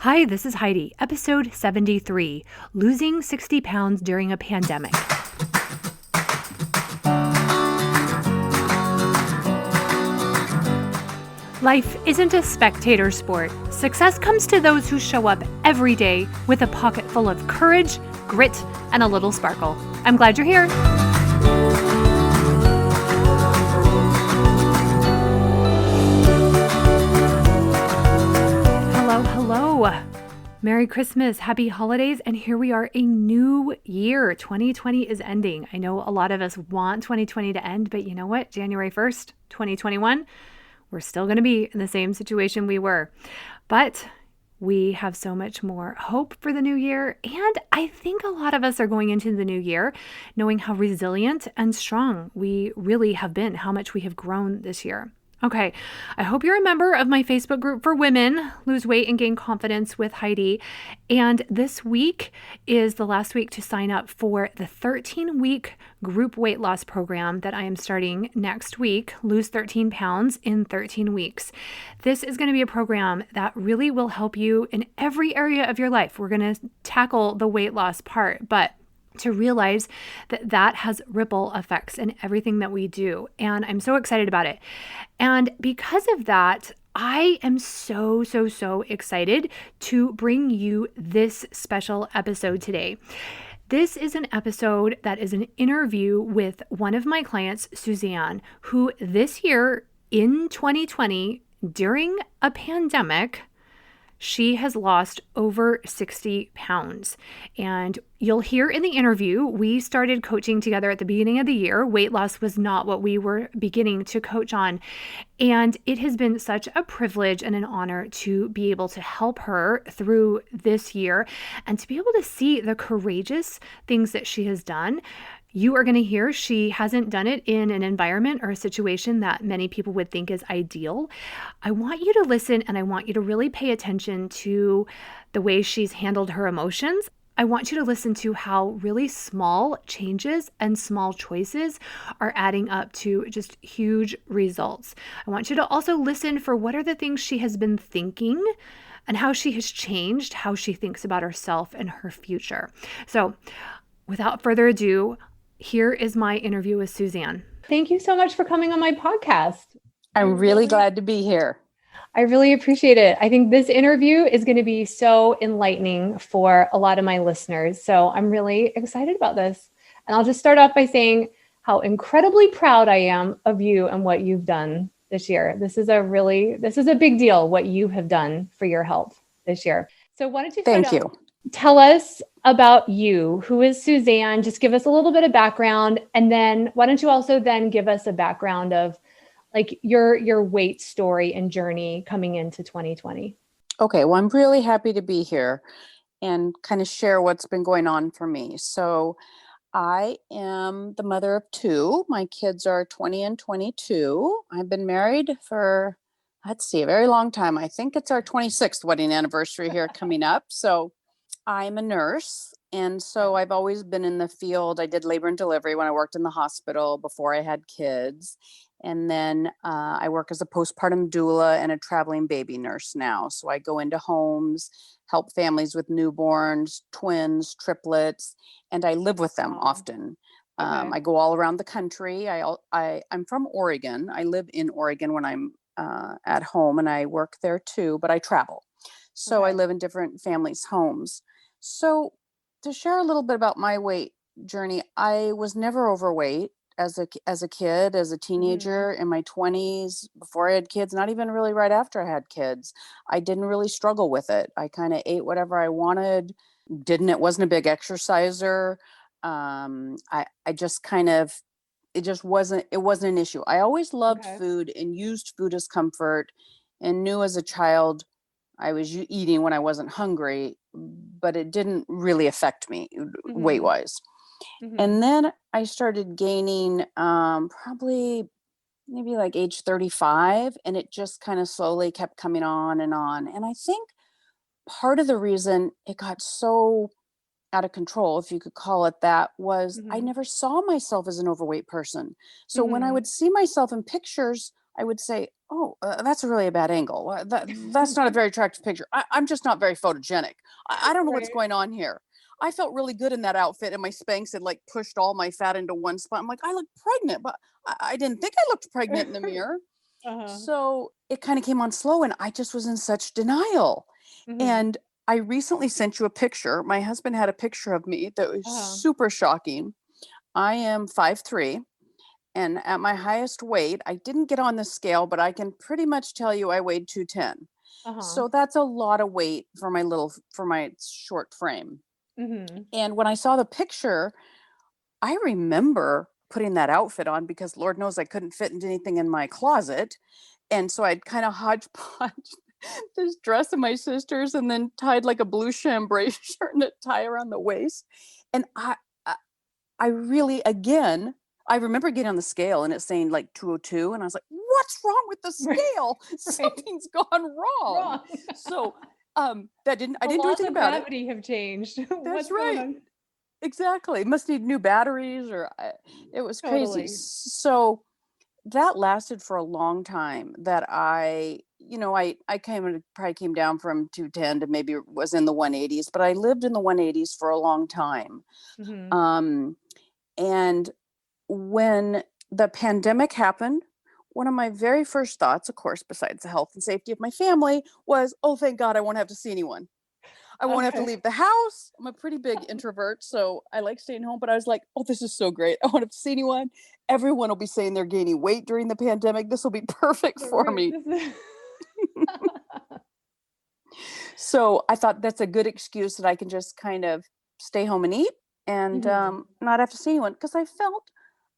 Hi, this is Heidi, episode 73, Losing 60 Pounds During a Pandemic. Life isn't a spectator sport. Success comes to those who show up every day with a pocket full of courage, grit, and a little sparkle. I'm glad you're here. Hello. Merry Christmas, happy holidays, and here we are, a new year. 2020 is ending. I know a lot of us want 2020 to end, but you know what? January 1st, 2021, we're still going to be in the same situation we were. But we have so much more hope for the new year, and I think a lot of us are going into the new year knowing how resilient and strong we really have been, how much we have grown this year. Okay, I hope you're a member of my Facebook group for women, Lose Weight and Gain Confidence with Heidi. And this week is the last week to sign up for the 13-week group weight loss program that I am starting next week, Lose 13 Pounds in 13 Weeks. This is going to be a program that really will help you in every area of your life. We're going to tackle the weight loss part, but to realize that that has ripple effects in everything that we do. And I'm so excited about it. And because of that, I am so excited to bring you this special episode today. This is an episode that is an interview with one of my clients, Suzanne, who this year in 2020, during a pandemic, she has lost over 60 pounds. And you'll hear in the interview, we started coaching together at the beginning of the year. Weight loss was not what we were beginning to coach on. And it has been such a privilege and an honor to be able to help her through this year and to be able to see the courageous things that she has done. You are going to hear she hasn't done it in an environment or a situation that many people would think is ideal. I want you to listen, and I want you to really pay attention to the way she's handled her emotions. I want you to listen to how really small changes and small choices are adding up to just huge results. I want you to also listen for what are the things she has been thinking and how she has changed, how she thinks about herself and her future. So without further ado, here is my interview with Suzanne. Thank you so much for coming on my podcast. I'm really glad to be here. I really appreciate it. I think this interview is going to be so enlightening for a lot of my listeners. So I'm really excited about this. And I'll just start off by saying how incredibly proud I am of you and what you've done this year. This is a big deal, what you have done for your health this year. So why don't you tell us about you? Who is Suzanne? Just give us a little bit of background. And then why don't you also then give us a background of like your weight story and journey coming into 2020. Okay, well, I'm really happy to be here and kind of share what's been going on for me. So I am the mother of two. My kids are 20 and 22. I've been married for, a very long time. I think it's our 26th wedding anniversary here coming up. So I'm a nurse. And so I've always been in the field. I did labor and delivery when I worked in the hospital before I had kids. And then I work as a postpartum doula and a traveling baby nurse now. So I go into homes, help families with newborns, twins, triplets, and I live with them often. Okay. I go all around the country. I'm from Oregon. I live in Oregon when I'm at home, and I work there too, but I travel. So I live in different families' homes. So to share a little bit about my weight journey, I was never overweight. As a kid, as a teenager, in my 20s, before I had kids, not even really right after I had kids, I didn't really struggle with it. I kind of ate whatever I wanted, wasn't a big exerciser. I just kind of, it wasn't an issue. I always loved food and used food as comfort and knew as a child I was eating when I wasn't hungry, but it didn't really affect me weight-wise. And then I started gaining probably maybe like age 35, and it just kind of slowly kept coming on and on. And I think part of the reason it got so out of control, if you could call it that, was I never saw myself as an overweight person. So when I would see myself in pictures, I would say, oh, that's a really a bad angle. That's not a very attractive picture. I'm just not very photogenic. I don't know what's Right. going on here. I felt really good in that outfit, and my Spanx had like pushed all my fat into one spot. I'm like, I look pregnant, but I didn't think I looked pregnant in the mirror. Uh-huh. So it kind of came on slow, and I just was in such denial. Mhm. And I recently sent you a picture. My husband had a picture of me that was Uh-huh. super shocking. I am 5'3", and at my highest weight, I didn't get on the scale, but I can pretty much tell you I weighed 210. Uh-huh. So that's a lot of weight for my short frame. Mhm. And when I saw the picture, I remember putting that outfit on because Lord knows I couldn't fit into anything in my closet. And so I'd kind of hodgepodge this dress of my sister's and then tied like a blue chambray shirt and a tie around the waist. And I I really, again, I remember getting on the scale and it saying like 202. And I was like, what's wrong with the Right. scale? Right. Something's gone wrong. Wrong. So I The didn't do laws anything of about it. gravity have changed. That's What's going right. on? Exactly. Must need new batteries it was crazy. Totally. So that lasted for a long time that I probably came down from 210 to maybe was in the 180s, but I lived in the 180s for a long time. Mhm. Um, and when the pandemic happened, one of my very first thoughts, of course, besides the health and safety of my family, was, oh, thank God I won't have to see anyone. I won't have to Okay. leave the house. I'm a pretty big introvert, so I like staying home. But I was like, oh, this is so great. I won't have to see anyone. Everyone will be saying they're gaining weight during the pandemic. This will be perfect for Right. me. So I thought that's a good excuse that I can just kind of stay home and eat and Mhm. not have to see anyone because I felt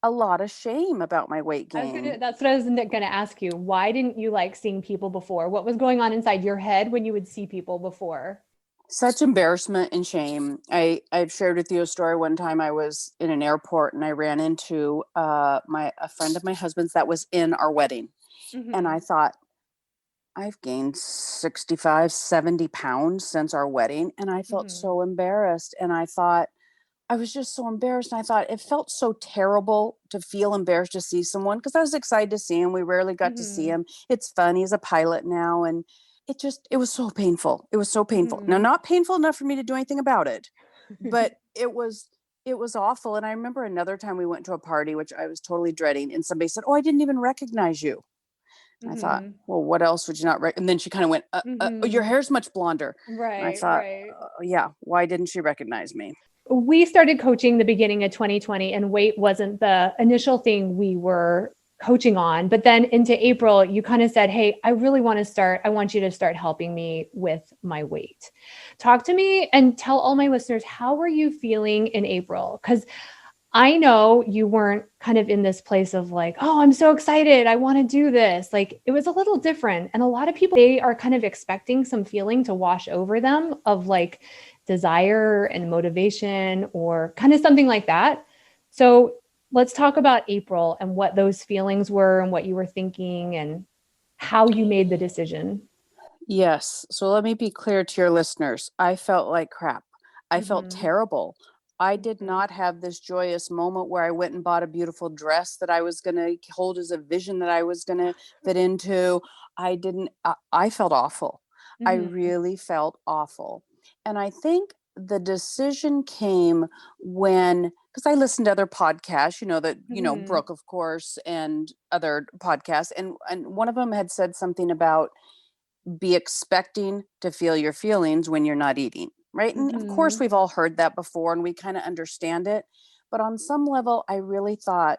a lot of shame about my weight gain. That's what I was gonna ask you. Why didn't you like seeing people before? What was going on inside your head when you would see people before? Such embarrassment and shame. I've shared with you a story. One time I was in an airport and I ran into my a friend of my husband's that was in our wedding. And I Mhm. thought, I've gained 65, 70 pounds since our wedding. And I felt Mhm. so embarrassed. And I thought, I was just so embarrassed. And I thought it felt so terrible to feel embarrassed to see someone because I was excited to see him. We rarely got to see Mhm. him. It's fun. He's a pilot now. And it was so painful. It was so painful. Now, Mhm. not painful enough for me to do anything about it, but it was awful. And I remember another time we went to a party, which I was totally dreading. And somebody said, oh, I didn't even recognize you. And I thought, Mhm. well, what else would you not and then she kind of went, your Mhm. hair's much blonder. And I Right, thought, right. yeah, why didn't she recognize me? We started coaching the beginning of 2020 and weight wasn't the initial thing we were coaching on. But then into April, you kind of said, hey, I want you to start helping me with my weight. Talk to me and tell all my listeners, how were you feeling in April? Because I know you weren't kind of in this place of like, oh, I'm so excited. I want to do this. Like it was a little different. And a lot of people, they are kind of expecting some feeling to wash over them of like desire and motivation or kind of something like that. So let's talk about April and what those feelings were and what you were thinking and how you made the decision. Yes. So let me be clear to your listeners. I felt like crap. I felt Mm-hmm. terrible. I did Mm-hmm. not have this joyous moment where I went and bought a beautiful dress that I was going to hold as a vision that I was going to fit into. I didn't, I felt awful. I Mm-hmm. really felt awful. And I think the decision came when, because I listened to other podcasts, Mm-hmm. Brooke, of course, and other podcasts. And one of them had said something about, be expecting to feel your feelings when you're not eating, right? And of course, Mm-hmm. we've all heard that before and we kind of understand it. But on some level, I really thought,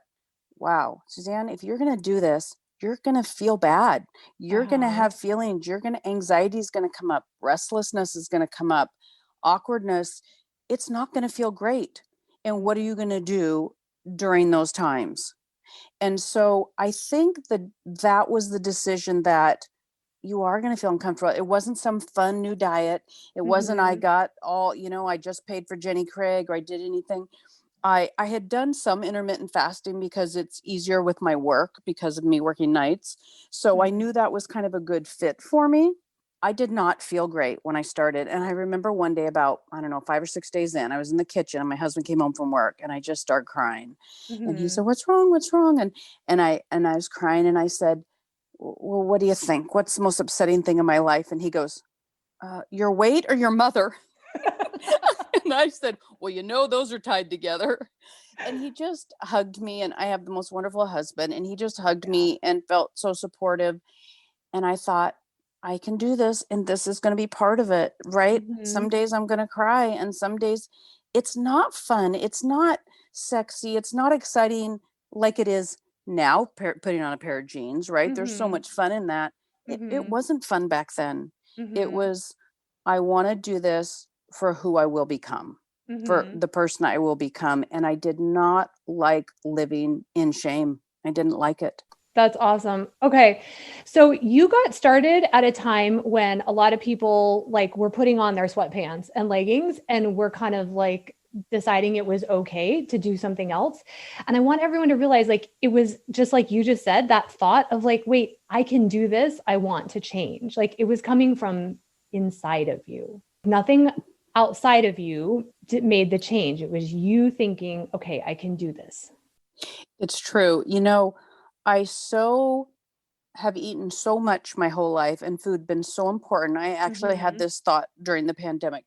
wow, Suzanne, if you're going to do this, you're going to feel bad. You're going to Uh-huh. have feelings. Anxiety is going to come up. Restlessness is going to come up. Awkwardness. It's not going to feel great. And what are you going to do during those times? And so I think that was the decision that you are going to feel uncomfortable. It wasn't some fun new diet. It wasn't I Mm-hmm. got all, I just paid for Jenny Craig or I did anything. I had done some intermittent fasting because it's easier with my work because of me working nights. So I Mm-hmm. knew that was kind of a good fit for me. I did not feel great when I started. And I remember one day about, I don't know, 5 or 6 days in, I was in the kitchen and my husband came home from work and I just started crying. And he Mm-hmm. said, what's wrong? What's wrong? And I was crying and I said, well, what do you think? What's the most upsetting thing in my life? And he goes, your weight or your mother? And I said, well, those are tied together. And he just hugged me. And I have the most wonderful husband. And he just hugged Yeah. me and felt so supportive. And I thought, I can do this. And this is going to be part of it, right? Some Hmm. days I'm going to cry. And some days it's not fun. It's not sexy. It's not exciting like it is now, putting on a pair of jeans, right? There's so Hmm. much fun in that. It Hmm. wasn't fun back then. It Hmm. was, I want to do this for who I will become, for Hmm. the person I will become. And I did not like living in shame. I didn't like it. That's awesome. Okay. So you got started at a time when a lot of people like were putting on their sweatpants and leggings and were kind of like deciding it was okay to do something else. And I want everyone to realize like it was just like you just said, that thought of like, wait, I can do this. I want to change. Like it was coming from inside of you. Nothing outside of you made the change. It was you thinking, okay, I can do this. It's true. I so have eaten so much my whole life and food been so important. I actually had Hmm. this thought during the pandemic.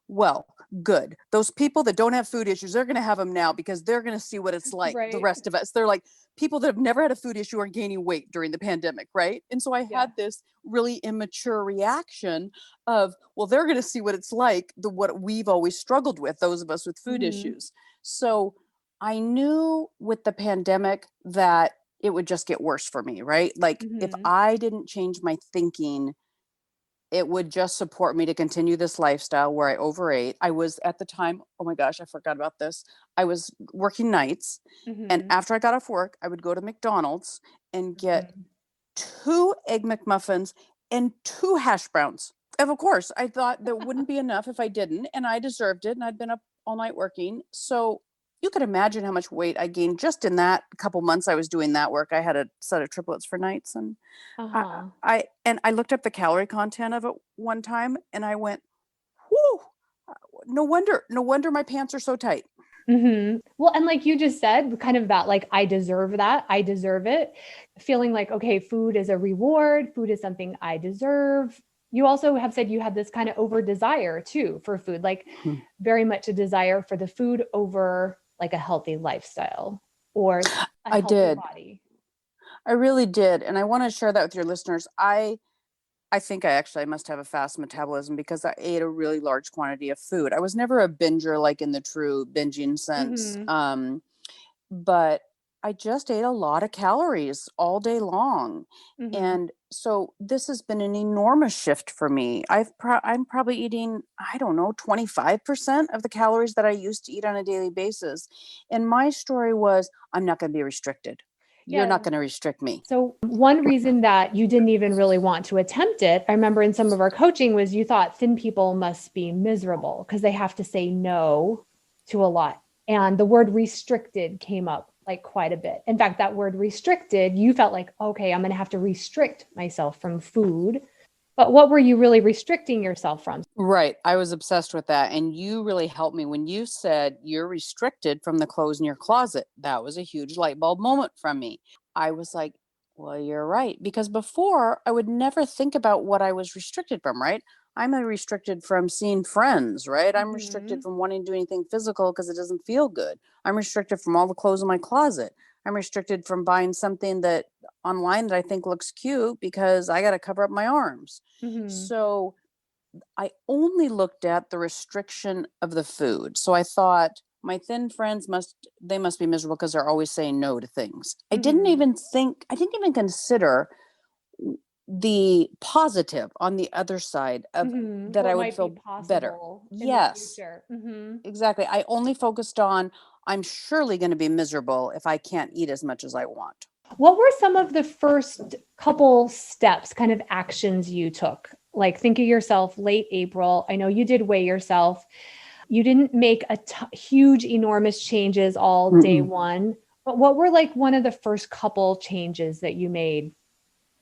Well, good. Those people that don't have food issues, they're going to have them now because they're going to see what it's like. The Right. rest of us, they're like people that have never had a food issue are gaining weight during the pandemic, right? And so I Yeah. had this really immature reaction of, well, they're going to see what it's like, what we've always struggled with, those of us with food Hmm. issues. So I knew with the pandemic that it would just get worse for me, right? Like if Hmm. I didn't change my thinking, it would just support me to continue this lifestyle where I overate. I was at the time, oh my gosh, I forgot about this. I was working nights. And Hmm. after I got off work, I would go to McDonald's and get Hmm. two Egg McMuffins and two hash browns. And of course, I thought that wouldn't be enough if I didn't. And I deserved it. And I'd been up all night working. So you could imagine how much weight I gained just in that couple months I was doing that work. I had a set of triplets for nights. And I Uh-huh. I looked up the calorie content of it one time and I went, whoo, no wonder my pants are so tight. Well, and like you just said, kind of that, like, I deserve that. I deserve it. Feeling like, okay, food is a reward. Food is something I deserve. You also have said you had this kind of over desire too for food, like Hmm. very much a desire for the food over like a healthy lifestyle or a I healthy did. body. I really did. And I want to share that with your listeners. I think I must have a fast metabolism because I ate a really large quantity of food. I was never a binger like in the true binging sense. Hmm. But I just ate a lot of calories all day long. Hmm. And so this has been an enormous shift for me. I'm probably eating, I don't know, 25% of the calories that I used to eat on a daily basis. And my story was, I'm not going to be restricted. You're Yeah. not going to restrict me. So, one reason that you didn't even really want to attempt it, I remember in some of our coaching, was you thought thin people must be miserable because they have to say no to a lot. And the word restricted came up like quite a bit. In fact, that word restricted, you felt like, okay, I'm going to have to restrict myself from food. But what were you really restricting yourself from? Right. I was obsessed with that. And you really helped me when you said you're restricted from the clothes in your closet. That was a huge light bulb moment from me. I was like, well, you're right. Because before I would never think about what I was restricted from, right? I'm restricted from seeing friends, right? I'm restricted Hmm. from wanting to do anything physical because it doesn't feel good. I'm restricted from all the clothes in my closet. I'm restricted from buying something that online that I think looks cute because I got to cover up my arms. Hmm. So I only looked at the restriction of the food. So I thought my thin friends must be miserable because they're always saying no to things. Hmm. I didn't even consider the positive on the other side of that I What would might be feel better. possible in the Yes, future? Hmm. exactly. I only focused on I'm surely going to be miserable if I can't eat as much as I want. What were some of the first couple steps, kind of actions you took? Like think of yourself late April. I know you did weigh yourself. You didn't make huge, enormous changes all day Mm-mm. one. But what were like one of the first couple changes that you made?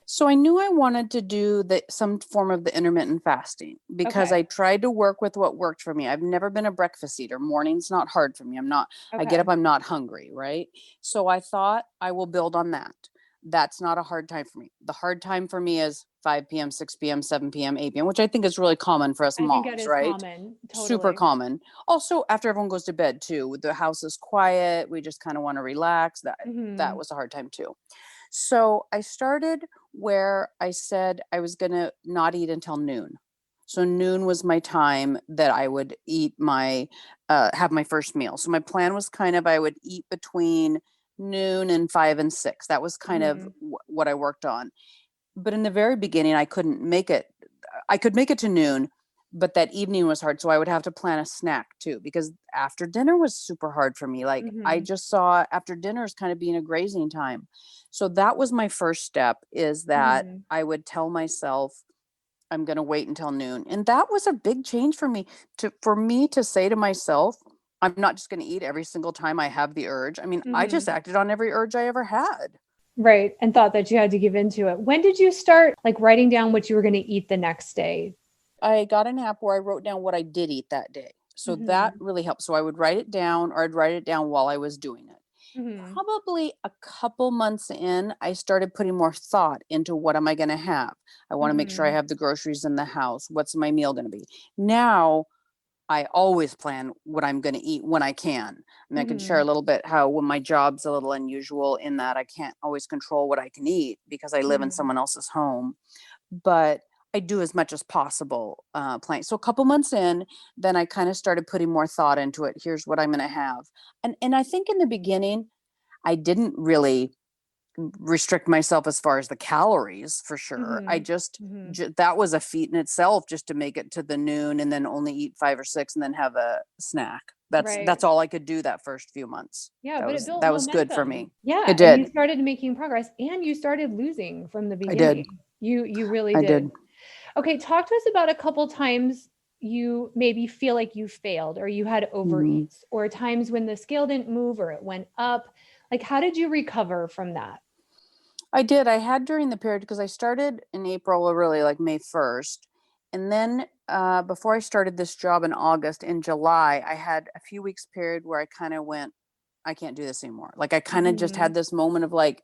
So I knew I wanted to do some form of the intermittent fasting because Okay. I tried to work with what worked for me. I've never been a breakfast eater. Morning's not hard for me. I get up, Okay. I'm not hungry, right? So I thought I will build on that. That's not a hard time for me. The hard time for me is 5 p.m., 6 p.m., 7 p.m., 8 p.m., which I think is really common for us I think that moms, is right? common. Super Totally. common. Also, after everyone goes to bed too, the house is quiet. We just kind of want to relax. That Mhm. was a hard time too. So I started where I said I was gonna not eat until noon. So noon was my time that I would eat my have my first meal. So my plan was kind of I would eat between noon and 5 and 6. That was kind of Mhm. what I worked on. But in the very beginning, I couldn't make it. I could make it to noon, but that evening was hard. So I would have to plan a snack too, because after dinner was super hard for me. Like I Mhm. just saw after dinner as kind of being a grazing time. So that was my first step is that Mhm. I would tell myself I'm going to wait until noon. And that was a big change for me for me to say to myself, I'm not just going to eat every single time I have the urge. I mean, I just Mhm. acted on every urge I ever had. Right, and thought that you had to give into it. When did you start, like, writing down what you were gonna eat the next day? I got an app where I wrote down what I did eat that day. So that Mhm. really helped. So I would write it down or I'd write it down while I was doing it. Mhm. Probably a couple months in, I started putting more thought into what am I going to have? I want to make sure I Mhm. have the groceries in the house. What's my meal going to be? Now, I always plan what I'm going to eat when I can. And I can share a Mhm. little bit how when my job's a little unusual in that I can't always control what I can eat because I live in Mhm. someone else's home, but I do as much as possible playing. So a couple months in, then I kind of started putting more thought into it. Here's what I'm going to have, and I think in the beginning I didn't really restrict myself as far as the calories for sure. I Mhm. just Mhm. that was a feat in itself just to make it to the noon and then only eat 5 or 6 and then have a snack. That's Right. all I could do that first few months. Yeah, That but it was built that was good for momentum. me. It Yeah, and you did. started making progress, and you started losing from the I did. beginning. You really I did. did. Okay, talk to us about a couple times you maybe feel like you failed or you had Mhm. overeats or times when the scale didn't move or it went up. Like, how did you recover from that? I did. I had during the period because I started in April, or really like May 1st. And then before I started this job in August, in July, I had a few weeks period where I kind of went, I can't do this anymore. Like I kind of just had Mhm. this moment of like,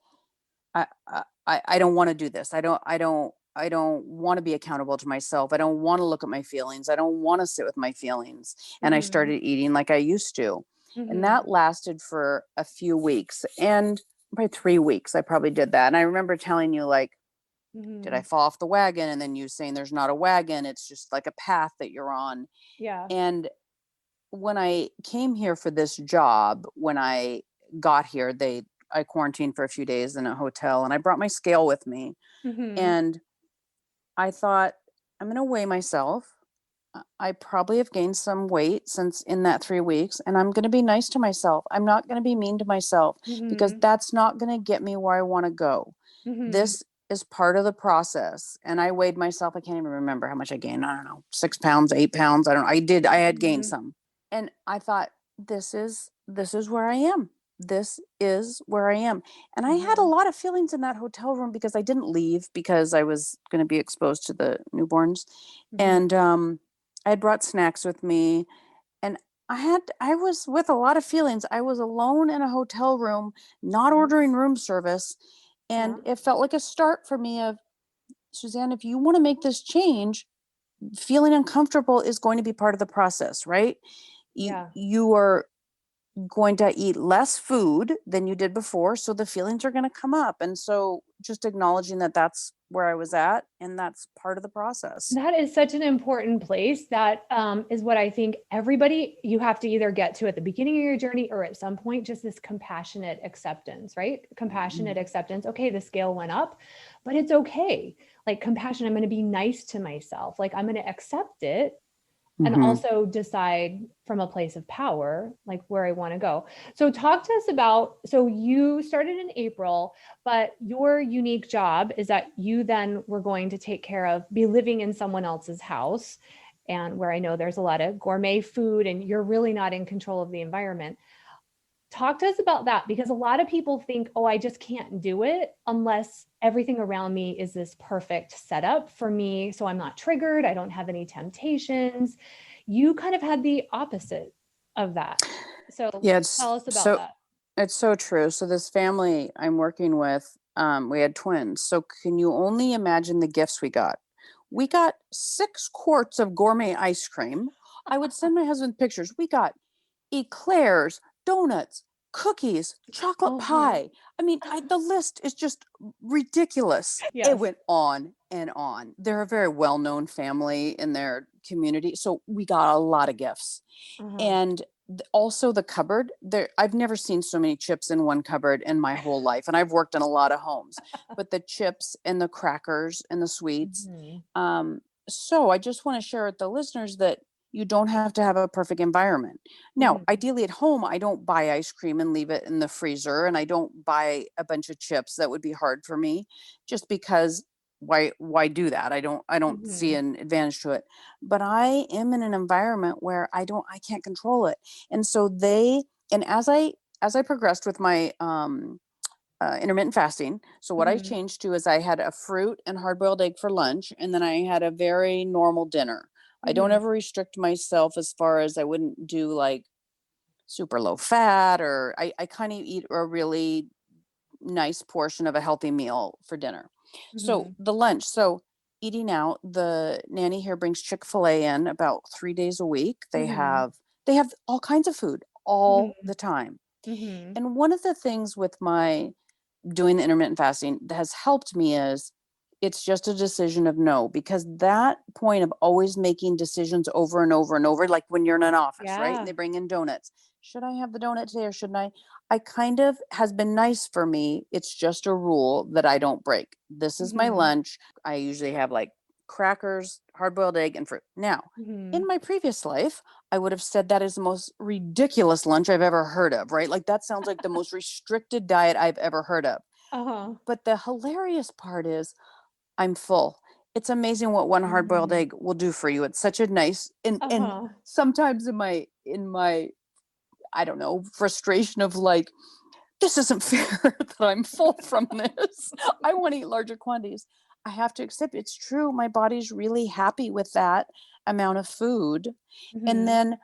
I don't want to do this. I don't want to be accountable to myself. I don't want to look at my feelings. I don't want to sit with my feelings. And I Mhm. started eating like I used to. And Mhm. that lasted for a few weeks. And by 3 weeks, I probably did that. And I remember telling you, like, did I Mhm. fall off the wagon? And then you saying there's not a wagon, it's just like a path that you're on. Yeah. And when I came here for this job, when I got here, I quarantined for a few days in a hotel and I brought my scale with me. Mhm. And I thought, I'm going to weigh myself. I probably have gained some weight since in that 3 weeks, and I'm going to be nice to myself. I'm not going to be mean to myself because Mhm. that's not going to get me where I want to go. Mhm. This is part of the process. And I weighed myself. I can't even remember how much I gained. I don't know, 6 pounds, 8 pounds. I don't know. I had gained Mhm. some. And I thought, this is where I am. This is where I am. And I had a Mhm. lot of feelings in that hotel room because I didn't leave because I was going to be exposed to the newborns. Mhm. And I had brought snacks with me and I was with a lot of feelings. I was alone in a hotel room, not Mhm. ordering room service, Yeah. and it felt like a start for me of Suzanne, if you want to make this change, feeling uncomfortable is going to be part of the process, right? Yeah. You are going to eat less food than you did before, so the feelings are going to come up. And so just acknowledging that that's where I was at and that's part of the process. That is such an important place. That is what I think everybody you have to either get to at the beginning of your journey or at some point, just this compassionate acceptance, right? Compassionate Mhm. acceptance. Okay, the scale went up, but it's okay. Like compassion, I'm going to be nice to myself. Like I'm going to accept it and Mhm. also decide from a place of power like where I want to go. So talk to us about, so you started in April, but your unique job is that you then were going to take care of be living in someone else's house, and where I know there's a lot of gourmet food and you're really not in control of the environment. Talk to us about that, because a lot of people think, oh, I just can't do it unless everything around me is this perfect setup for me. So I'm not triggered. I don't have any temptations. You kind of had the opposite of that. So Yeah, tell us about that. it's so true. So this family I'm working with, We had twins. So can you only imagine the gifts we got? We got 6 quarts of gourmet ice cream. I would send my husband pictures. We got eclairs, donuts, cookies, chocolate Uh-huh. pie. I mean, the list is just ridiculous. It Yes. went on and on. They're a very well-known family in their community, so we got a lot of gifts. Uh-huh. And also the cupboard, there I've never seen so many chips in one cupboard in my whole life, and I've worked in a lot of homes. But the chips and the crackers and the sweets. Mhm. Um, so I just want to share with the listeners that you don't have to have a perfect environment. Now, Mhm. ideally at home, I don't buy ice cream and leave it in the freezer, and I don't buy a bunch of chips. That would be hard for me just because why do that? I don't see Mhm. an advantage to it. But I am in an environment where I can't control it. And so they and as I progressed with my intermittent fasting. So what I Mhm. changed to is I had a fruit and hard boiled egg for lunch, and then I had a very normal dinner. I don't Mhm. ever restrict myself as far as I wouldn't do like super low fat, or I kind of eat a really nice portion of a healthy meal for dinner. So Mhm. the lunch, so eating out, the nanny here brings Chick-fil-A in about 3 days a week. Mhm. They have all kinds of food all Mhm. the time. Mhm. And one of the things with my doing the intermittent fasting that has helped me is it's just a decision of no, because that point of always making decisions over and over and over, like when you're in an office, right? And Yeah. they bring in donuts. Should I have the donut today or shouldn't I? I kind of has been nice for me. It's just a rule that I don't break. This is my Mhm. lunch. I usually have like crackers, hard boiled egg, and fruit. Now, Mhm. in my previous life, I would have said that is the most ridiculous lunch I've ever heard of, right? Like that sounds like the most restricted diet I've ever heard of. Uh-huh. But the hilarious part is I'm full. It's amazing what one hard boiled Mhm. egg will do for you. It's such a nice and Uh-huh. sometimes in my I don't know, frustration of like, this isn't fair that I'm full from this. I want to eat larger quantities. I have to accept it's true. My body's really happy with that amount of food. And Mhm. then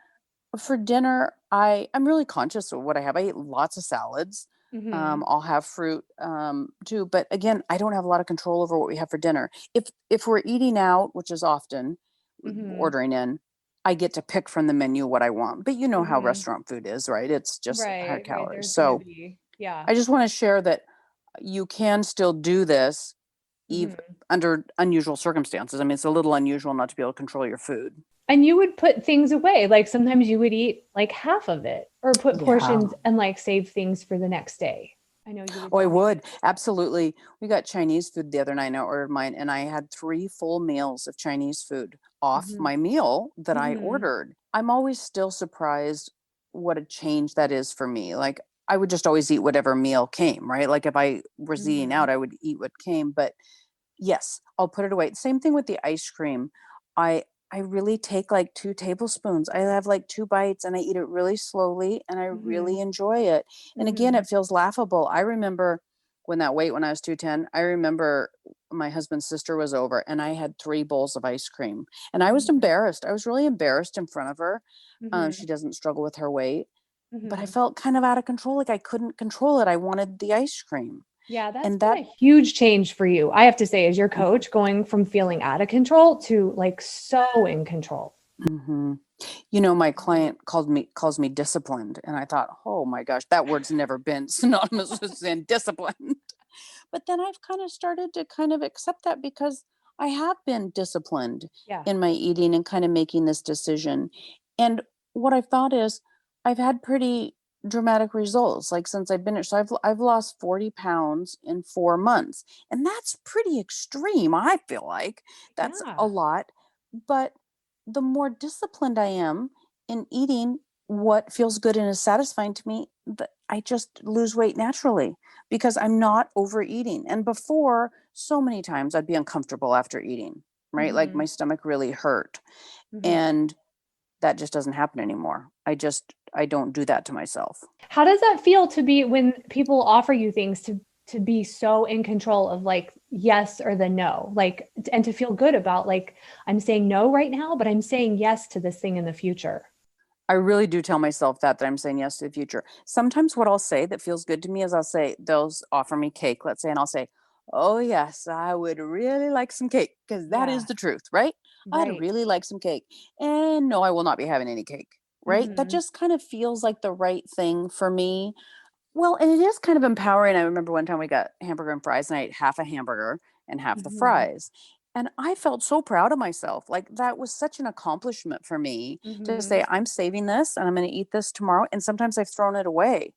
for dinner, I'm really conscious of what I have. I eat lots of salads. Mhm. I'll have fruit too, but again, I don't have a lot of control over what we have for dinner. If we're eating out, which is often Mhm. ordering in, I get to pick from the menu what I want. But you know how Mhm. restaurant food is, right? It's just 100 Right, right. calories. There's gonna So be, yeah. I just want to share that you can still do this even Mhm. under unusual circumstances. I mean, it's a little unusual not to be able to control your food. And you would put things away. Like sometimes you would eat like half of it or put Yeah. portions and like save things for the next day. I know you would Oh, I tell me. would. Absolutely. We got Chinese food the other night. I ordered mine and I had 3 full meals of Chinese food off Mhm. my meal that I Mhm. ordered. I'm always still surprised what a change that is for me. Like I would just always eat whatever meal came, right? Like if I was eating Mhm. out, I would eat what came. But yes, I'll put it away. Same thing with the ice cream. I I really take like 2 tablespoons. I have like 2 bites and I eat it really slowly and I really Mhm. enjoy it. And again, Mhm. it feels laughable. I remember when I was 210, I remember my husband's sister was over and I had 3 bowls of ice cream. And I was Mhm. embarrassed. I was really embarrassed in front of her. She Mhm. doesn't struggle with her weight, but I Mhm. felt kind of out of control, like I couldn't control it. I wanted the ice cream. Yeah, that's And been that a huge change for you. I have to say, as your coach, going from feeling out of control to like so in control. Mhm. You know, my Mhm. client calls me disciplined, and I thought, "Oh my gosh, that word's never been synonymous with saying disciplined." But then I've kind of started to kind of accept that because I have been disciplined Yeah. in my eating and kind of making this decision. And what I've thought is I've had pretty dramatic results like since I've been here. So I've lost 40 pounds in 4 months. And that's pretty extreme, I feel like. That's a Yeah. lot, but the more disciplined I am in eating what feels good and is satisfying to me, I just lose weight naturally because I'm not overeating. And before, so many times I'd be uncomfortable after eating, right? Like my Mhm. stomach really hurt. Mhm. And that just doesn't happen anymore. I don't do that to myself. How does that feel to be when people offer you things to be so in control of like yes or the no, like and to feel good about like I'm saying no right now, but I'm saying yes to this thing in the future. I really do tell myself that I'm saying yes to the future. Sometimes what I'll say that feels good to me is they'll offer me cake, let's say, and I'll say, "Oh yes, I would really like some cake," because that is Yeah, the truth, right? I'd right. really like some cake. And no, I will not be having any cake, right? That Mhm. just kind of feels like the right thing for me. Well, and it is kind of empowering. I remember one time we got hamburger and fries, and I ate half a hamburger and half the Mhm. fries. And I felt so proud of myself. Like that was such an accomplishment for me to Mhm. say, I'm saving this and I'm going to eat this tomorrow. And sometimes I've thrown it away.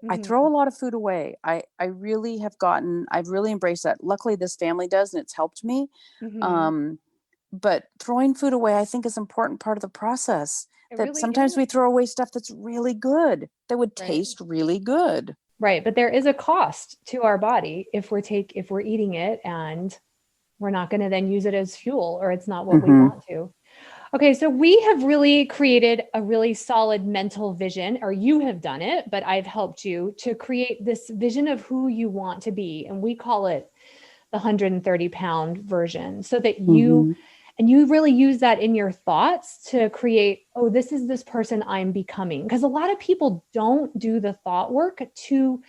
I throw Mhm. a lot of food away. I really have I've really embraced that. Luckily, this family does, and it's helped me. Mhm. Um, but throwing food away, I think, is an important part of the process. It That really sometimes is. we throw away stuff that's really good, that would Right. taste really good. Right, but there is a cost to our body if we're eating it and we're not going to then use it as fuel or it's not what we Hmm. want to. Okay, so we have really created a really solid mental vision, or you have done it, but I've helped you to create this vision of who you want to be. And we call it the 130-pound version so that Hmm. you really use that in your thoughts to create, oh, this is this person I'm becoming. Because a lot of people don't do the thought work to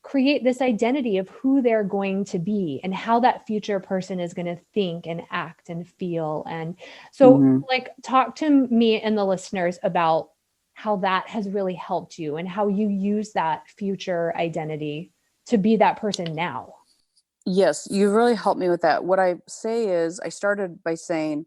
create this identity of who they're going to be and how that future person is going to think and act and feel. And so, Hmm. like, talk to me and the listeners about how that has really helped you and how you use that future identity to be that person now. Yes, you really helped me with that. What I say is, I started by saying,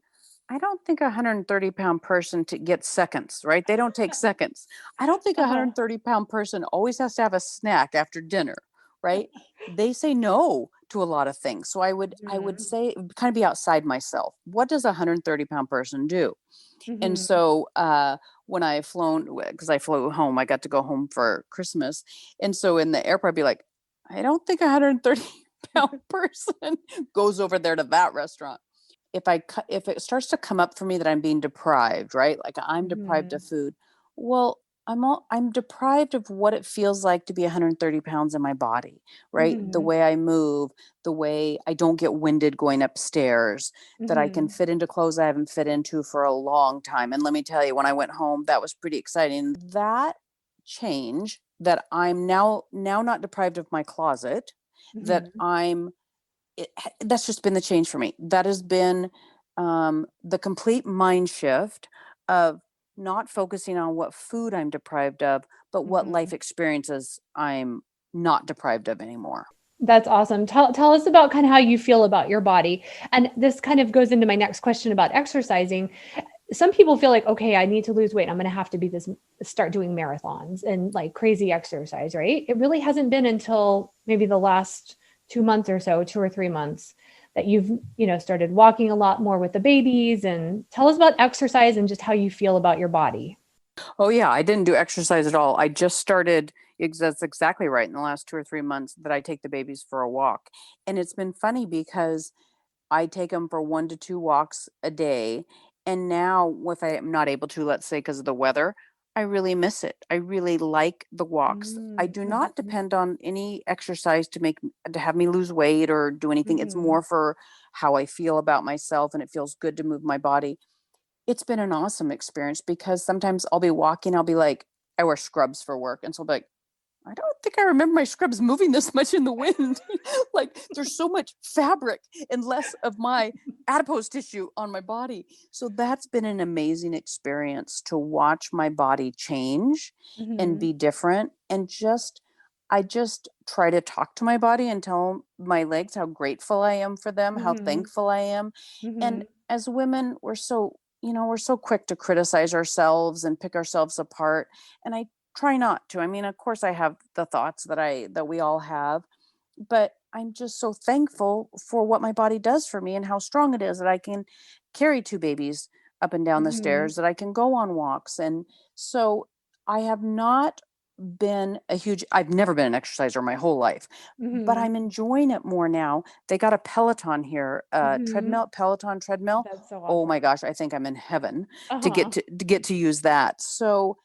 I don't think a 130-pound person gets seconds, right? They don't take seconds. I don't think a Uh-huh. 130-pound person always has to have a snack after dinner, right? They say no to a lot of things. So I would Mhm. say it would kind of be outside myself. What does a 130-pound person do? And Mhm. so when I flown, because I flew home, I got to go home for Christmas. And so in the airport, I'd be like, I don't think a 130-pound person goes over there to that restaurant. If it starts to come up for me that I'm being deprived, right? Like I'm deprived of Mhm. food. Well, I'm deprived of what it feels like to be 130 pounds in my body, right? The Mhm. way I move, the way I don't get winded going upstairs, that I can Mhm. fit into clothes I haven't fit into for a long time. And let me tell you, when I went home, that was pretty exciting. That change, that I'm now not deprived of my closet, that Mhm. that's just been the change for me. That has been the complete mind shift of not focusing on what food I'm deprived of, but what life Mhm. experiences I'm not deprived of anymore. That's awesome. Tell us about kind of how you feel about your body. And this kind of goes into my next question about exercising. Some people feel like, okay, I need to lose weight. I'm going to have to be this, start doing marathons and like crazy exercise, right? It really hasn't been until maybe the last 2 months or so, 2 or 3 months, that you've, started walking a lot more with the babies. And tell us about exercise and just how you feel about your body. Oh yeah, I didn't do exercise at all. I just started. That's exactly right. In the last 2 or 3 months, that I take the babies for a walk, and it's been funny because I take them for 1 to 2 walks a day, and now if I am not able to, let's say, because of the weather, I really miss it. I really like the walks. I do not Mm-hmm. depend on any exercise to have me lose weight or do anything. It's Mm-hmm. more for how I feel about myself, and it feels good to move my body. It's been an awesome experience because sometimes I'll be walking, I'll be like, I wear scrubs for work, and so I'll be like, I don't think I remember my scrubs moving this much in the wind. Like there's so much fabric and less of my adipose tissue on my body. So that's been an amazing experience to watch my body change and Mm-hmm. be different. I just try to talk to my body and tell my legs how grateful I am for them, how Mm-hmm. thankful I am. Mm-hmm. And as women, we're so quick to criticize ourselves and pick ourselves apart. And I try not to. I mean, of course I have the thoughts that we all have, but I'm just so thankful for what my body does for me and how strong it is that I can carry two babies up and down the Mm-hmm. stairs, that I can go on walks. And so I have not been a huge I've never been an exerciser my whole life, but Mm-hmm. I'm enjoying it more now. They got a Peloton here, Mm-hmm. Peloton treadmill. That's so Oh awesome. my gosh, I think I'm in heaven Uh-huh. to get to use that. So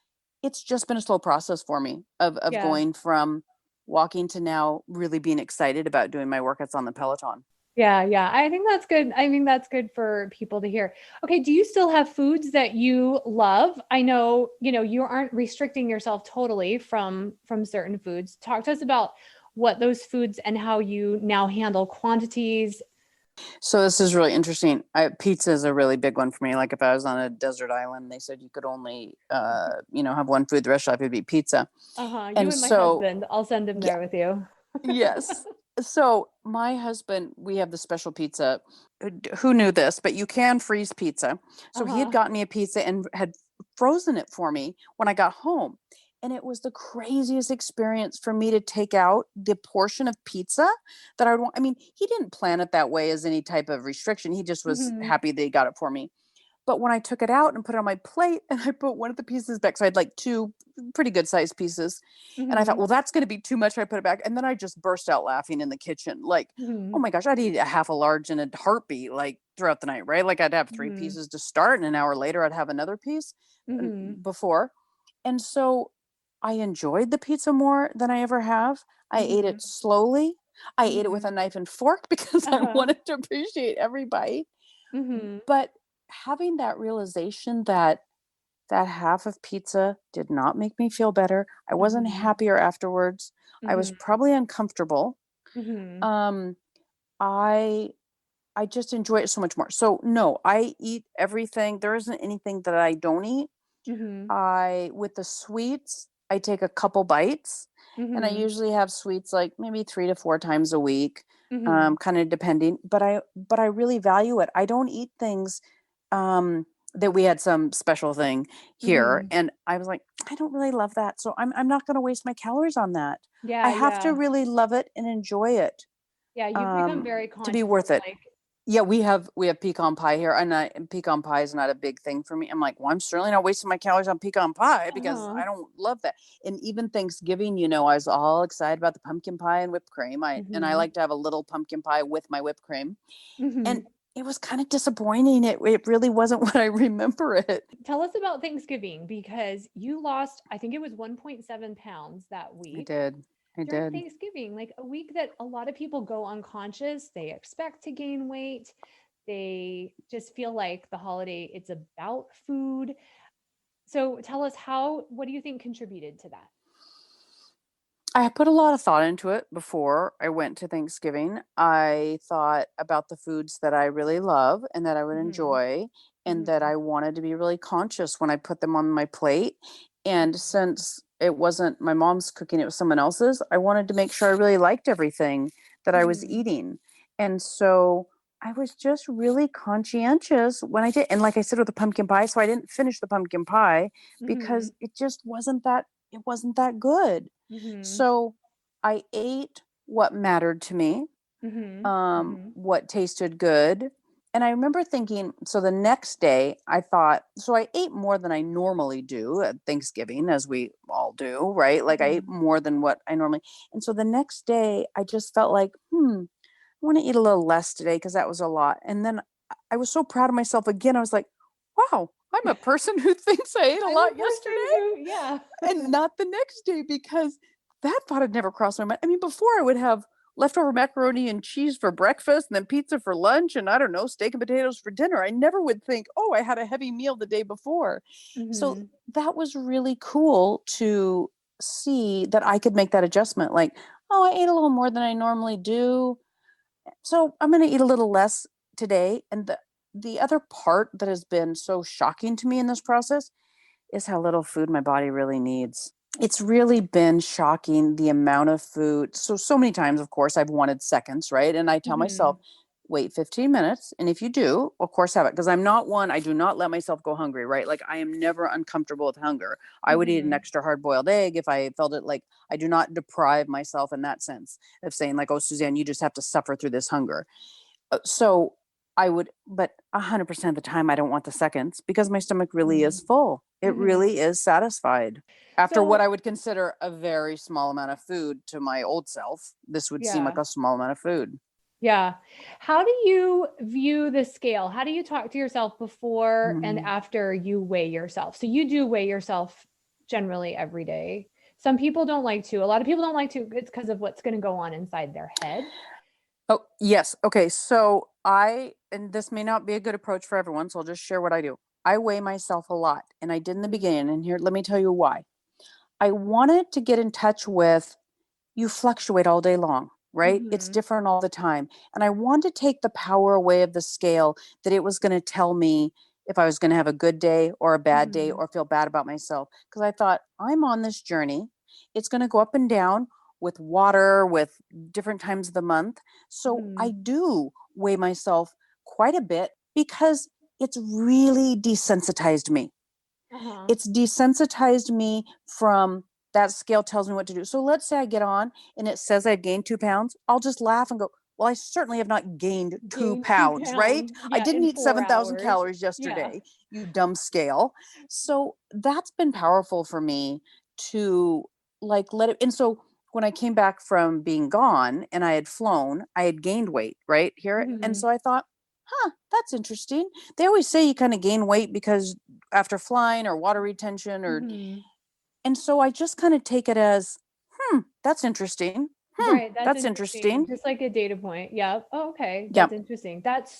it's just been a slow process for me of Yeah. going from walking to now really being excited about doing my workouts on the Peloton. Yeah, yeah. I think that's good. I think that's good for people to hear. Okay, do you still have foods that you love? I know, you aren't restricting yourself totally from certain foods. Talk to us about what those foods and how you now handle quantities. So this is really interesting. Pizza is a really big one for me. Like if I was on a desert island, they said you could only, have one food the rest of your life, it'd be pizza. Uh-huh. You And and my so, husband. I'll send him yeah, there with you. yes. So my husband, we have the special pizza. Who knew this? But you can freeze pizza. So he had Uh-huh. gotten me a pizza and had frozen it for me when I got home. And it was the craziest experience for me to take out the portion of pizza that I would want. I mean, he didn't plan it that way as any type of restriction. He just was Mhm. happy that he got it for me. But when I took it out and put it on my plate and I put one of the pieces back, so I had like two pretty good sized pieces. And I thought, Mhm. well, that's going to be too much. I put it back. And then I just burst out laughing in the kitchen. Like, oh Mhm. my gosh, I'd eat a half a large in a heartbeat, like throughout the night, right? Like I'd have three Mhm. pieces to start and an hour later I'd have another piece Mhm. before. And so I enjoyed the pizza more than I ever have. I ate Mhm. it slowly. I ate it with a Mhm. knife and fork because I Uh-huh. wanted to appreciate every bite. Mhm. But having that realization that that half of pizza did not make me feel better. I wasn't Mhm. happier afterwards. I was Mhm. probably uncomfortable. Mhm. Um, I I just enjoy it so much more. So no, I eat everything. There isn't anything that I don't eat. Mhm. I with the sweets, I take a couple bites, and I Mhm. usually have sweets like maybe 3 to 4 times a week, Mhm. kind of depending, but I really value it. I don't eat things, that we had some special thing here, Mhm. and I was like, "I don't really love that, so I'm not gonna waste my calories on that." I Yeah, have to yeah. really love it and enjoy it, Yeah, you've become very to be conscious of worth it. like, Yeah, we have pecan pie here, and pecan pie is not a big thing for me. I'm like, well, I'm certainly not wasting my calories on pecan pie because uh-huh. I don't love that. And even Thanksgiving, I was all excited about the pumpkin pie and whipped cream. I Mhm. like to have a little pumpkin pie with my whipped cream, and Mhm. it was kind of disappointing. It really wasn't what I remember it. Tell us about Thanksgiving because you lost, I think it was 1.7 pounds that I week did. I during did. Thanksgiving, like a week that a lot of people go unconscious. They expect to gain weight. They just feel like the holiday, it's about food. So tell us what do you think contributed to that? I put a lot of thought into it before I went to Thanksgiving. I thought about the foods that I really love and that I would Mhm. enjoy, and that Mhm. I wanted to be really conscious when I put them on my plate. And Mhm. since it wasn't my mom's cooking, it was someone else's, I wanted to make sure I really liked everything that I was Mhm. eating. And so I was just really conscientious when I did. And like I said with the pumpkin pie, so I didn't finish the pumpkin pie because Mhm. it just wasn't that good. Mhm. So I ate what mattered to me, Mhm. Mhm. what tasted good. And I remember thinking, so the next day I thought, so I ate more than I normally do at Thanksgiving, as we all do, right? Like I ate Mhm. more than what I normally. And so the next day I just felt like, I want to eat a little less today because that was a lot. And then I was so proud of myself again. I was like, wow, I'm a person who thinks I ate a I'm a lot person yesterday who, yeah. and not the next day because that thought had never crossed my mind. I mean, before I would have leftover macaroni and cheese for breakfast and then pizza for lunch and I don't know, steak and potatoes for dinner. I never would think, oh, I had a heavy meal the day before. So Mhm. that was really cool to see that I could make that adjustment. Like, oh, I ate a little more than I normally do. So I'm going to eat a little less today. And the other part that has been so shocking to me in this process is how little food my body really needs. It's really been shocking the amount of food. So many times, of course, I've wanted seconds, right? And I tell myself, Mhm. wait 15 minutes. And if you do, of course, have it. Because I'm not one, I do not let myself go hungry, right? Like I am never uncomfortable with hunger. I would eat an Mhm. extra hard boiled egg if I felt it. Like I do not deprive myself in that sense of saying, like, oh, Suzanne, you just have to suffer through this hunger. So I would, but 100% of the time, I don't want the seconds because my stomach really is Mhm. full. It Mhm. really is satisfied. After what So, I would consider a very small amount of food to my old self, this would seem like yeah. a small amount of food. Yeah. How do you view the scale? How do you talk to yourself before and Mm. after you weigh yourself? So you do weigh yourself generally every day. Some people don't like to. A lot of people don't like to. It's because of what's going to go on inside their head. Oh, yes. Okay. So and this may not be a good approach for everyone, so I'll just share what I do. I weigh myself a lot, and I did in the Mhm. beginning. And here, let me tell you why. I wanted to get in touch with you fluctuate all day long, right? It's Mhm. different all the time. And I wanted to take the power away of the scale that it was going to tell me if I was going to have a good day or a bad day Mhm. or feel bad about myself. Because I thought, I'm on this journey. It's going to go up and down with water, with different times of the month. So I Mhm. do weigh myself quite a bit because it's really desensitized me. Uh-huh. It's desensitized me from that scale tells me what to do. So let's say I get on and it says I've gained 2 pounds. I'll just laugh and go, well, I certainly have not gained two Gain two pounds, right? pounds. I Yeah, didn't in eat four 7,000 hours. calories Yeah. yesterday, you dumb scale. So that's been powerful for me to like let it. And so when I came back from being gone and I had flown, I had gained weight right here. And Mhm. so I thought, that's interesting. They always say you kind of gain weight because after flying or water retention or Mhm. and so I just kind of take it as, that's interesting. Right, that's That's interesting. interesting. Just like a data point. Yeah. Oh, okay. Yeah. That's interesting. That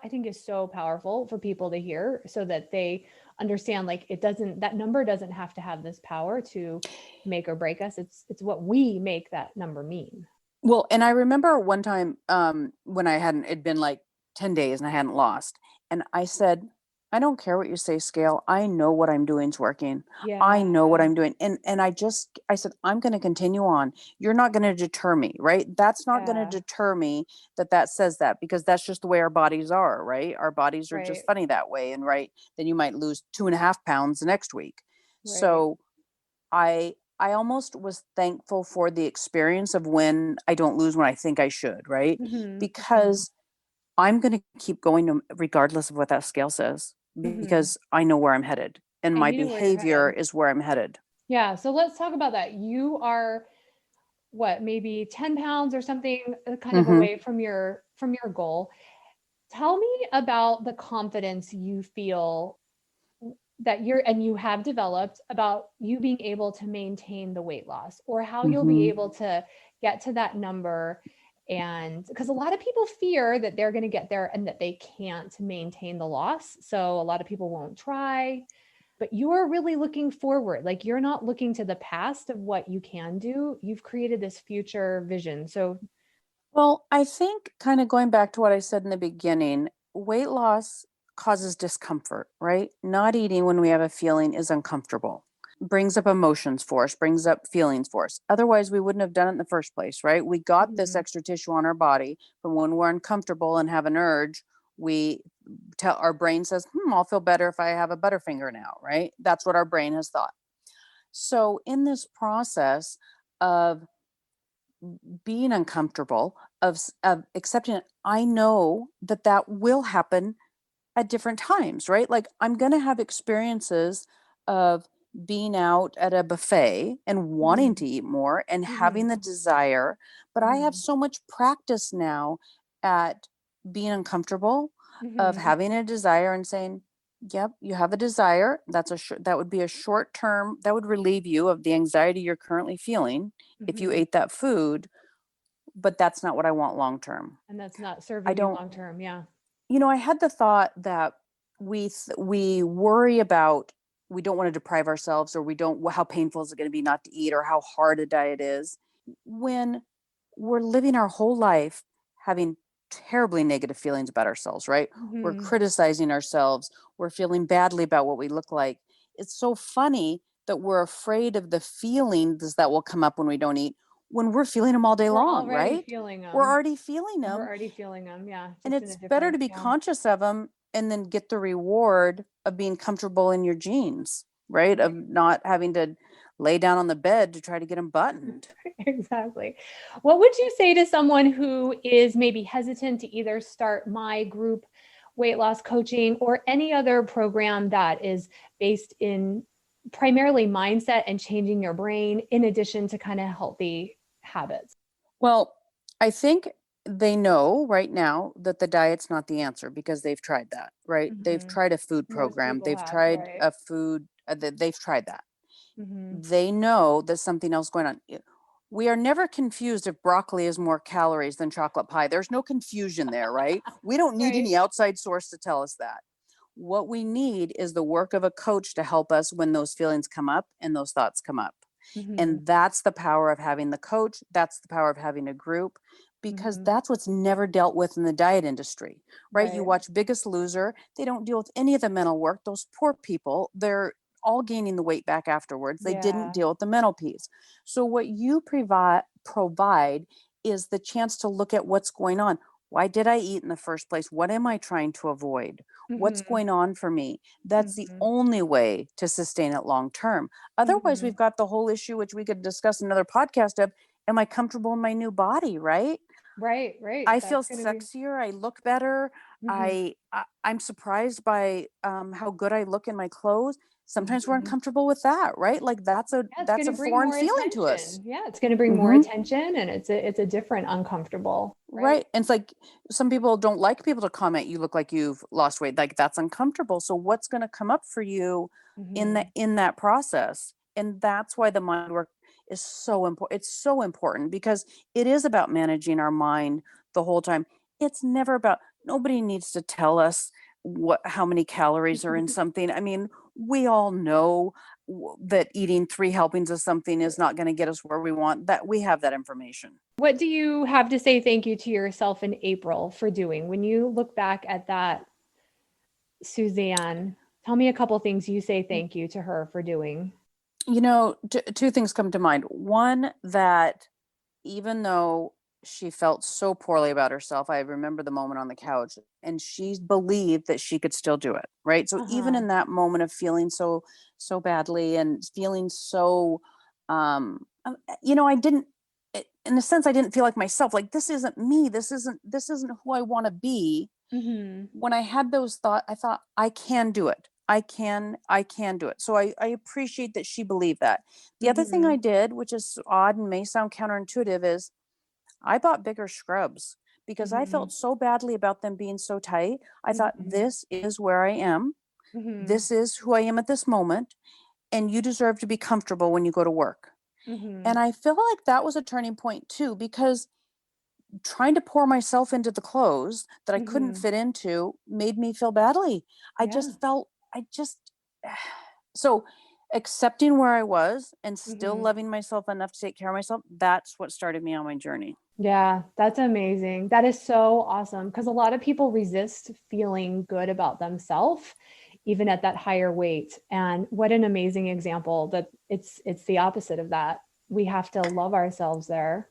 I think is so powerful for people to hear so that they understand like that number doesn't have to have this power to make or break us. It's what we make that number mean. Well, and I remember one time when it'd been like 10 days and I hadn't lost. And I said, I don't care what you say, scale. I know what I'm doing is working. I Yeah. know what I'm doing. And I said, I'm going to continue on. You're not going to deter me, right? That's not going to Yeah. deter me that says that because that's just the way our bodies are, right? Our bodies are just Right. funny that way. And right, then you might lose 2.5 pounds the next week. Right. So I almost was thankful for the experience of when I don't lose when I think I should, right? Mhm. Mhm. Because I'm going to keep going regardless of what that scale says Mhm. because I know where I'm headed and And my you know where you're behavior headed. is where I'm headed. Yeah. So let's talk about that. You are what, maybe 10 pounds or something kind of Mhm. away from your goal. Tell me about the confidence you feel that you have developed about you being able to maintain the weight loss or how you'll be Mhm. able to get to that number. And because a lot of people fear that they're going to get there and that they can't maintain the loss. So a lot of people won't try, but you're really looking forward. Like you're not looking to the past of what you can do. You've created this future vision. So, Well, I think kind of going back to what I said in the beginning, weight loss causes discomfort, right? Not eating when we have a feeling is uncomfortable. Brings up emotions for us, brings up feelings for us. Otherwise, we wouldn't have done it in the first place, right? We got this mhm, extra tissue on our body from when we're uncomfortable and have an urge. We tell our brain says, I'll feel better if I have a butterfinger now, right? That's what our brain has thought. So, in this process of being uncomfortable, of accepting it, I know that will happen at different times, right? Like I'm going to have experiences of being out at a buffet and wanting mhm, to eat more and having mhm, the desire, but I have mhm, so much practice now at being uncomfortable, of mhm, having a desire and saying, "Yep, you have a desire. That would be a short term. That would relieve you of the anxiety you're currently feeling if you mhm. ate that food, but that's not what I want long term." And that's not I serving you don't long term. Yeah. I had the thought that we worry about we don't want to deprive ourselves or we don't how painful is it going to be not to eat or how hard a diet is when we're living our whole life having terribly negative feelings about ourselves, right? We're Mhm. criticizing ourselves, we're feeling badly about what we look like. It's so funny that we're afraid of the feelings that will come up when we don't eat when we're feeling them all day We're long, already right? feeling We're them. already feeling We're them. already feeling them. Yeah, And just in a it's better to different be yeah. conscious of them and then get the reward of being comfortable in your jeans, right? Of Right. not having to lay down on the bed to try to get them buttoned. Exactly. What would you say to someone who is maybe hesitant to either start my group weight loss coaching or any other program that is based in primarily mindset and changing your brain in addition to kind of healthy habits? Well, I think they know right now that the diet's not the answer because they've tried that, right? They've Mhm. tried a food Most program, people they've have, tried right? a they've tried that. Mhm. They know there's something else going on. We are never confused if broccoli is more calories than chocolate pie. There's no confusion there, right? We don't need Right. any outside source to tell us that. What we need is the work of a coach to help us when those feelings come up and those thoughts come up. Mhm. And that's the power of having the coach. That's the power of having a group, because Mhm. that's what's never dealt with in the diet industry, right? You Right. watch Biggest Loser, they don't deal with any of the mental work. Those poor people, they're all gaining the weight back afterwards. They didn't Yeah. deal with the mental piece. So what you provide is the chance to look at what's going on. Why did I eat in the first place? What am I trying to avoid? What's Mhm. going on for me? That's the Mhm. only way to sustain it long term. Otherwise, we've Mhm. got the whole issue, which we could discuss another podcast of, am I comfortable in my new body, right? Right, right. I feel That's gonna be sexier, I look better. Mhm. I'm surprised by how good I look in my clothes. Sometimes we're Mhm. uncomfortable with that, right? Like Yeah, it's that's gonna a bring foreign more feeling to us. attention. Yeah, it's gonna bring more Mhm. attention, and it's a different uncomfortable, right? Right. And it's like some people don't like people to comment, you look like you've lost weight. Like that's uncomfortable. So what's going to come up for you Mhm. in that process? And that's why the mind work is so important. It's so important because it is about managing our mind the whole time. It's never about, nobody needs to tell us what how many calories are in something. I mean, we all know that eating 3 helpings of something is not going to get us where we want. That we have that information. What do you have to say thank you to yourself in April for doing? When you look back at that, Suzanne, tell me a couple things you say thank you to her for doing. Two things come to mind. One, that even though she felt so poorly about herself, I remember the moment on the couch, and she believed that she could still do it. Right. So even Uh-huh. in that moment of feeling so badly and feeling so, I didn't, in a sense, I didn't feel like myself. Like this isn't me. This isn't who I want to be. Mhm. When I had those thoughts, I thought, I can do it. I can do it. So I appreciate that she believed that. The other thing I Mhm. did, which is odd and may sound counterintuitive, is I bought bigger scrubs because I Mhm. felt so badly about them being so tight. I thought, Mhm. this is where I am. Mhm. This is who I am at this moment. And you deserve to be comfortable when you go to work. Mhm. And I feel like that was a turning point too, because trying to pour myself into the clothes that I couldn't Mhm. fit into made me feel badly. I Yeah. just felt, I just, so accepting where I was and still Mhm. loving myself enough to take care of myself, that's what started me on my journey. Yeah, that's amazing. That is so awesome because a lot of people resist feeling good about themselves even at that higher weight. And what an amazing example that it's the opposite of that. We have to love ourselves there.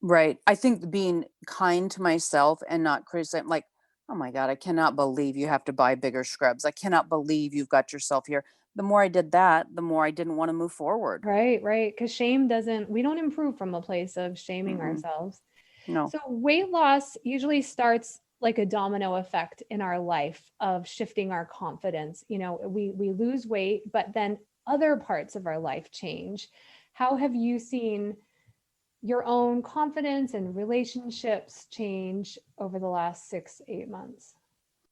Right. I think being kind to myself and not criticize, like, oh my God, I cannot believe you have to buy bigger scrubs. I cannot believe you've got yourself here. The more I did that, the more I didn't want to move forward. Right, right. Because shame doesn't, we don't improve from a place of shaming Mm-mm. ourselves. No. So weight loss usually starts like a domino effect in our life of shifting our confidence. We lose weight, but then other parts of our life change. How have you seen your own confidence and relationships change over the last 6, 8 months?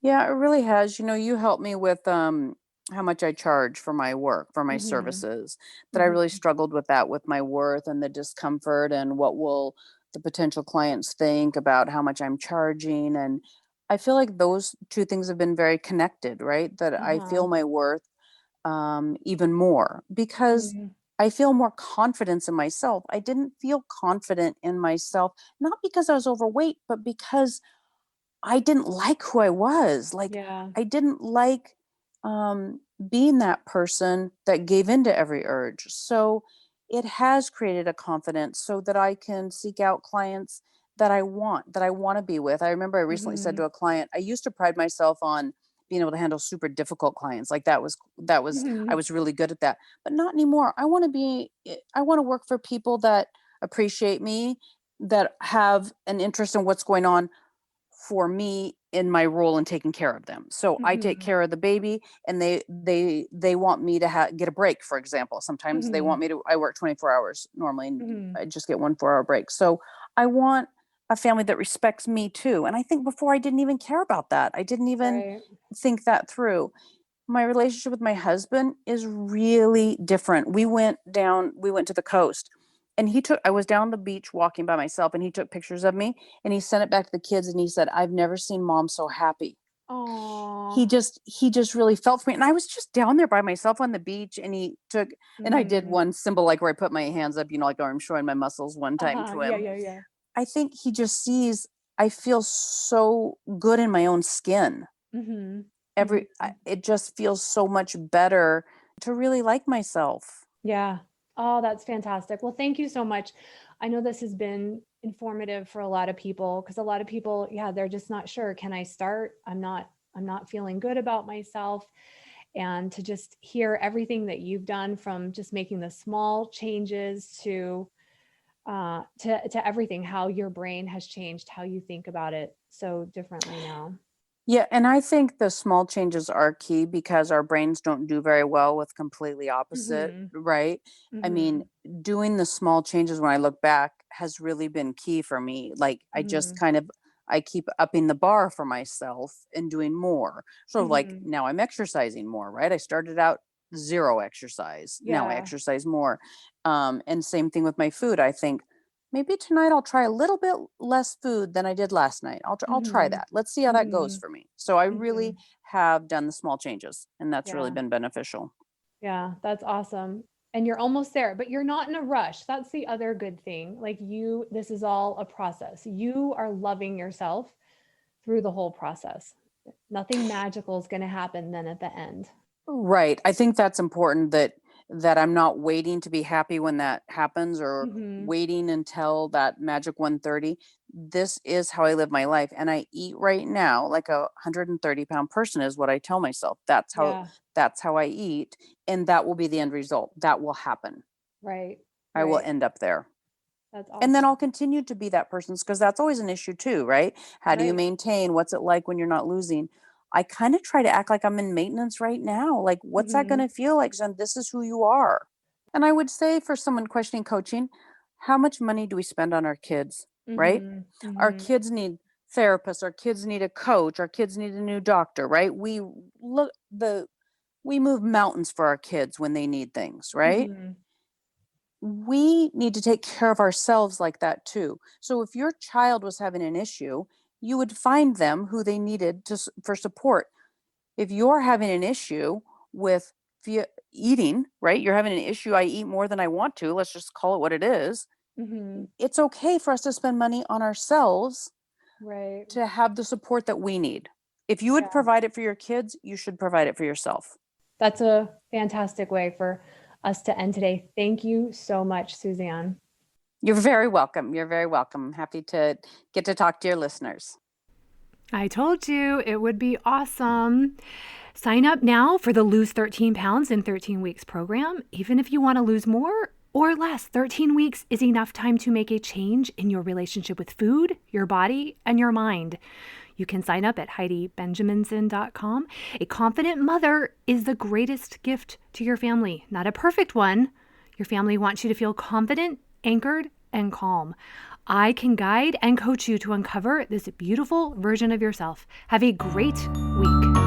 Yeah, it really has. You helped me with how much I charge for my work, for my Mhm. services. That I really Mhm. struggled with that, with my worth and the discomfort and what will the potential clients think about how much I'm charging. And I feel like those two things have been very connected, right? That I feel Uh-huh. my worth even more because Mhm. I feel more confidence in myself. I didn't feel confident in myself, not because I was overweight, but because I didn't like who I was. Like, Yeah. I didn't like being that person that gave in to every urge. So it has created a confidence so that I can seek out clients that I want to be with. I remember I recently said to Mhm. a client, I used to pride myself on being able to handle super difficult clients. Like that was I Mhm. was really good at that. But not anymore. I want to work for people that appreciate me, that have an interest in what's going on for me in my role in taking care of them. So I take Mhm. care of the baby, and they want me to get a break. For example, sometimes they want Mhm. me to. I work 24 hours normally, and Mhm. I just get 1 4 hour break. So I want a family that respects me too. And I think before I didn't even care about that. I didn't even Right. think that through. My relationship with my husband is really different. We went to the coast, And I was down the beach walking by myself, and he took pictures of me, and he sent it back to the kids, and he said, "I've never seen mom so happy." Oh. He just really felt for me, and I was just down there by myself on the beach, and I did Mm-hmm. one symbol, like where I put my hands up, like I'm showing my muscles one time Uh-huh. to Yeah, him. yeah, yeah. I think he just sees I feel so good in my own skin. Mm-hmm. Mm-hmm. It just feels so much better to really like myself. Yeah. Oh, that's fantastic. Well, thank you so much. I know this has been informative for a lot of people because a lot of people, yeah, they're just not sure. Can I start? I'm not feeling good about myself. And to just hear everything that you've done from just making the small changes to everything, how your brain has changed, how you think about it so differently now. Yeah, and I think the small changes are key because our brains don't do very well with completely opposite, Mm-hmm. right? I Mm-hmm. mean, doing the small changes when I look back has really been key for me. Like Mm-hmm. I keep upping the bar for myself and doing more. So like Mm-hmm. now I'm exercising more, right? I started out zero exercise. Now I Yeah. exercise more. And same thing with my food. I think maybe tonight I'll try a little bit less food than I did last night. I'll try Mm-hmm. that. Let's see how that goes Mm-hmm. for me. So I Mm-hmm. really have done the small changes, and that's really Yeah. been beneficial. Yeah, that's awesome. And you're almost there, but you're not in a rush. That's the other good thing. Like this is all a process. You are loving yourself through the whole process. Nothing magical is going to happen then at the end. Right. I think that's important that I'm not waiting to be happy when that happens, or Mhm. waiting until that magic 130. This is how I live my life, and I eat right now like a 130-pound person is what I tell myself. Yeah, That's how I eat, and that will be the end result. That will happen. right. I will Right. end up there. That's And then awesome. I'll continue to be that person because that's always an issue too, right? How do you Right. maintain? What's it like when you're not losing? I kind of try to act like I'm in maintenance right now. Like, what's that going Mhm. to feel like? Zen? This is who you are. And I would say for someone questioning coaching, how much money do we spend on our kids, right? Mhm. Our Mhm. kids need therapists, our kids need a coach, our kids need a new doctor, right? We move mountains for our kids when they need things, right? Mhm. We need to take care of ourselves like that too. So if your child was having an issue, you would find them who they needed for support. If you're having an issue with eating, right? You're having an issue. I eat more than I want to. Let's just call it what it is. Mhm. It's okay for us to spend money on ourselves Right. to have the support that we need. If you would Yeah. provide it for your kids, you should provide it for yourself. That's a fantastic way for us to end today. Thank you so much, Suzanne. You're very welcome. You're very welcome. I'm happy to get to talk to your listeners. I told you it would be awesome. Sign up now for the Lose 13 Pounds in 13 Weeks program. Even if you want to lose more or less, 13 weeks is enough time to make a change in your relationship with food, your body, and your mind. You can sign up at HeidiBenjaminson.com. A confident mother is the greatest gift to your family, not a perfect one. Your family wants you to feel confident, anchored, and calm. I can guide and coach you to uncover this beautiful version of yourself. Have a great week.